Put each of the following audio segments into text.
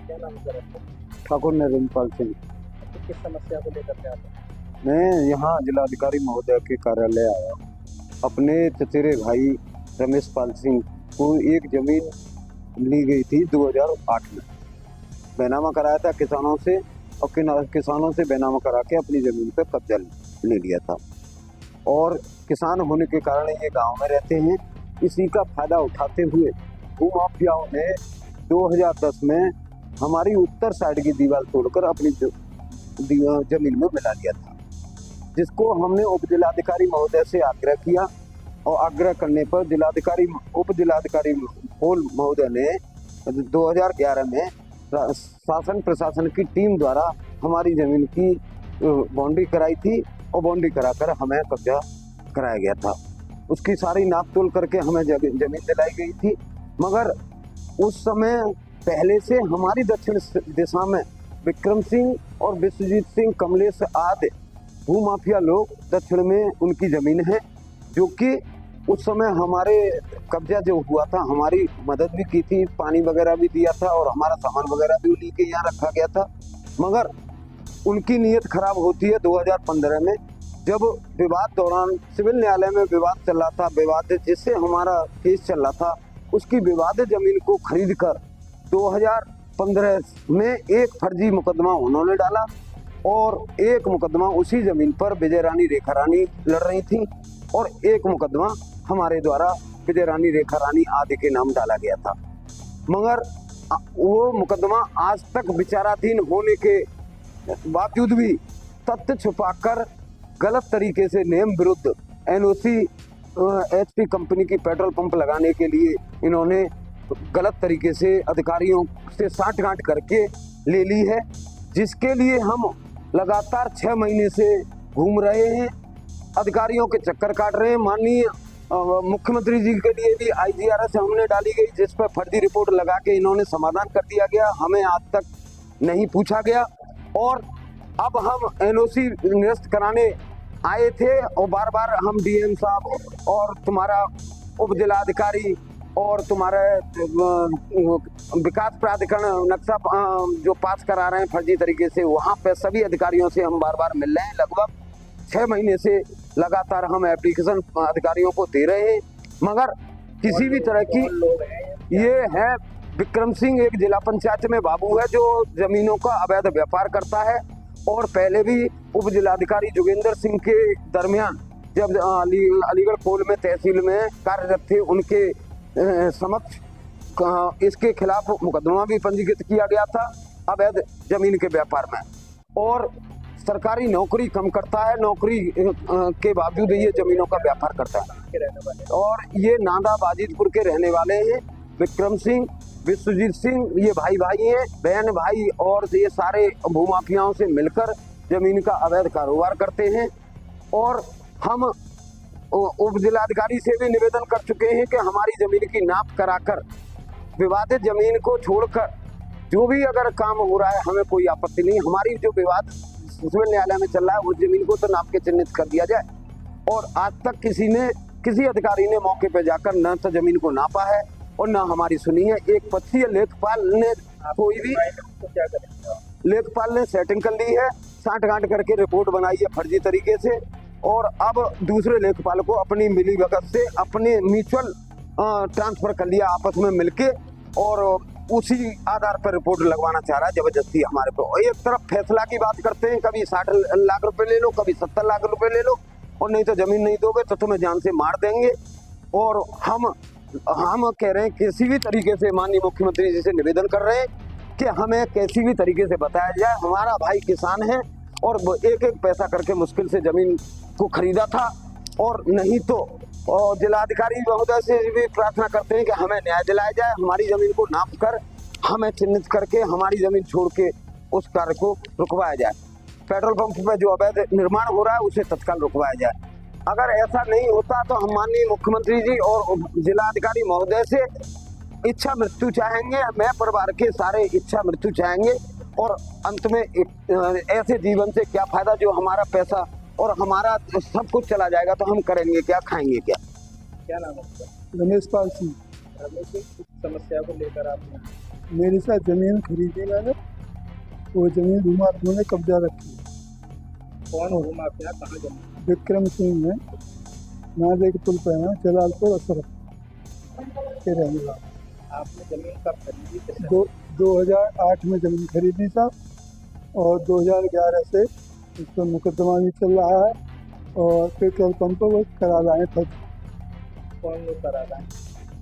क्या नाम है सर आपका? ठाकुर नरेंद्रपाल सिंह। तो किस समस्या को लेकर के आते हैं? मैं यहाँ जिलाधिकारी महोदय के कार्यालय आया हूँ। अपने चचेरे भाई रमेश पाल सिंह को एक जमीन ली गई थी 2008 में। बैनामा कराया था किसानों से और किसानों से बैनामा करा के अपनी जमीन पे कब्जा ले लिया था। और किसान होने के कारण ये गांव में रहते हैं। इसी का फायदा उठाते हुए भूमाफियाओं ने 2010 में हमारी उत्तर साइड की दीवार तोड़कर अपनी जमीन में मिला लिया था, जिसको हमने उप जिलाधिकारी महोदय से आग्रह किया और आग्रह करने पर उप जिलाधिकारी होल महोदय ने 2011 में शासन प्रशासन की टीम द्वारा हमारी जमीन की बाउंड्री कराई थी और बाउंड्री कराकर हमें कब्जा कराया गया था। उसकी सारी नाप तोल करके हमें जमीन दिलाई गई थी, मगर उस समय पहले से हमारी दक्षिण दिशा में विक्रम सिंह और विश्वजीत सिंह कमलेश आदि भूमाफिया लोग दक्षिण में उनकी जमीन है, जो कि उस समय हमारे कब्जा जो हुआ था हमारी मदद भी की थी, पानी वगैरह भी दिया था और हमारा सामान वगैरह भी उन्हीं के यहाँ रखा गया था। मगर उनकी नीयत खराब होती है 2015 में, जब विवाद दौरान सिविल न्यायालय में विवाद चल रहा था, विवाद जिससे हमारा केस चल रहा था, उसकी विवादित जमीन को खरीद कर 2015 में एक फर्जी मुकदमा उन्होंने डाला और एक मुकदमा उसी जमीन पर विजय रानी रेखा रानी लड़ रही थी और एक मुकदमा हमारे द्वारा विजय रानी रेखा रानी आदि के नाम डाला गया था। मगर वो मुकदमा आज तक विचाराधीन होने के बावजूद भी तथ्य छुपाकर गलत तरीके से नियम विरुद्ध एनओसी एचपी कंपनी की पेट्रोल पंप लगाने के लिए इन्होंने गलत तरीके से अधिकारियों से साठगांठ करके ले ली है, जिसके लिए हम लगातार 6 महीने से घूम रहे हैं, अधिकारियों के चक्कर काट रहे हैं। माननीय मुख्यमंत्री जी के लिए भी IGRS हमने डाली गई, जिस पर फर्जी रिपोर्ट लगा के इन्होंने समाधान कर दिया गया, हमें आज तक नहीं पूछा गया। और अब हम एनओसी निरस्त कराने आए थे और बार बार हम डीएम साहब और तुम्हारा उप जिलाधिकारी और तुम्हारे विकास प्राधिकरण नक्शा जो पास करा रहे हैं फर्जी तरीके से, वहाँ पे सभी अधिकारियों से हम बार बार मिल रहे हैं। लगभग 6 महीने से लगातार हम एप्लीकेशन अधिकारियों को दे रहे हैं, मगर किसी भी तरह की ये है विक्रम सिंह एक जिला पंचायत में बाबू है जो जमीनों का अवैध व्यापार करता है और पहले भी उप जिलाधिकारी जोगेंद्र सिंह के दरमियान जब अलीगढ़ कोल में तहसील में कार्यरत थे उनके समक्ष इसके खिलाफ मुकदमा भी पंजीकृत किया गया था अवैध जमीन के व्यापार में। और सरकारी नौकरी कम करता है, नौकरी के बावजूद ये जमीनों का व्यापार करता है। और ये नांदा बाजितपुर के रहने वाले हैं। विक्रम सिंह विश्वजीत सिंह ये भाई हैं, बहन भाई, और ये सारे भूमाफियाओं से मिलकर जमीन का अवैध कारोबार करते हैं। और हम उप जिलाधिकारी से भी निवेदन कर चुके हैं कि हमारी जमीन की नाप कराकर विवादित जमीन को छोड़कर जो भी अगर काम हो रहा है हमें कोई आपत्ति नहीं, हमारी जो विवाद सिविल न्यायालय में चल रहा है उस जमीन को तो नाप के चिन्हित कर दिया जाए। और आज तक किसी अधिकारी ने मौके पर जाकर न तो जमीन को नापा है और न हमारी सुनी है। एक पक्षीय लेखपाल ने लेखपाल ने सेटिंग कर ली है, साठगांठ करके रिपोर्ट बनाई है फर्जी तरीके से, और अब दूसरे लेखपाल को अपनी मिलीभगत से अपने म्यूचुअल ट्रांसफर कर लिया आपस में मिलके, और उसी आधार पर रिपोर्ट लगवाना चाह रहा है जबरदस्ती हमारे पे। और एक तरफ फैसला की बात करते हैं, कभी 60 लाख रुपए ले लो, कभी 70 लाख रुपए ले लो, और नहीं तो जमीन नहीं दोगे तो तुम्हें जान से मार देंगे। और हम कह रहे हैं किसी भी तरीके से माननीय मुख्यमंत्री जी से निवेदन कर रहे हैं कि हमें किसी भी तरीके से बताया जाए। हमारा भाई किसान है और एक एक पैसा करके मुश्किल से जमीन को खरीदा था, और नहीं तो जिलाधिकारी महोदय से भी प्रार्थना करते हैं कि हमें न्याय दिलाया जाए, हमारी जमीन को नाप कर हमें चिन्हित करके हमारी जमीन छोड़ के उस कार्य को रुकवाया जाए। पेट्रोल पंप में जो अवैध निर्माण हो रहा है उसे तत्काल रुकवाया जाए। अगर ऐसा नहीं होता तो हम माननीय मुख्यमंत्री जी और जिलाधिकारी महोदय से इच्छा मृत्यु चाहेंगे, मैं परिवार के सारे इच्छा मृत्यु चाहेंगे। और अंत में ऐसे जीवन से क्या फायदा जो हमारा पैसा और हमारा सब कुछ चला जाएगा, तो हम करेंगे क्या, खाएंगे क्या। क्या नाम है आपका? रमेश पाल सिंह। रमेश जी, किस समस्या को लेकर आप यहाँ? मेरे साथ ज़मीन खरीदी मैंने, वो ज़मीन भूमाफियों ने कब्जा रखी है। कौन हो माफिया, कहाँ जमीन? विक्रम सिंह है, नाले के पुल पर है, जलालपुर असरफ के रहने वाले। आपने जमीन कब खरीदी, किससे? 2008 में ज़मीन खरीदी था और 2011 से इस पर मुकदमा भी चल रहा है और पेट्रोल पंप पर वो करा लाए थे। कौन लोग करा रहा है,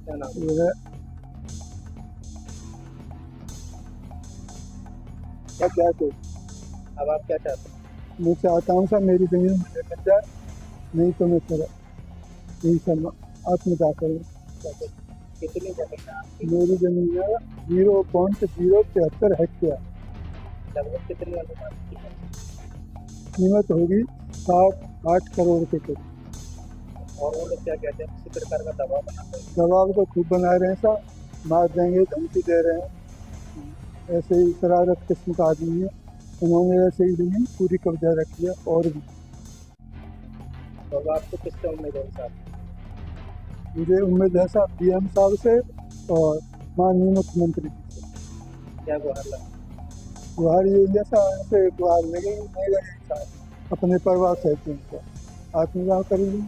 क्या नाम? वो है क्या तो अब आप क्या चाहते हैं? मैं चाहता हूँ सर मेरी ज़मीन मुझे मिल जाए, नहीं तो मैं फिर यही सब आत्मदाह करूँ। कितनी जमीन है आपकी? मेरी ज़मीन है 0.073 हेक्टेयर, लगभग कितनी अनुमान की है? कीमत होगी 7-8 करोड़ के करीब। और वो लोग क्या कहते हैं, किसी प्रकार का दबाव बनाते हैं? दबाव तो खूब बना रहे हैं सर, मार देंगे, धमकी दे रहे हैं। ऐसे ही शरारत किस्म का आदमी है, उन्होंने ऐसे ही ज़मीन पूरी कब्जा रख लिया। और भी तो अब आपको किससे उम्मीद है साहब? मुझे उम्मीद है साहब DM साहब से और माननीय मुख्यमंत्री जी से। क्या गुहार लगा? गुहार यही है साहब, ऐसे गुहार लगेगी नहीं लगेगी साहब, अपने परिवार से उनको आत्मदाह करेंगे।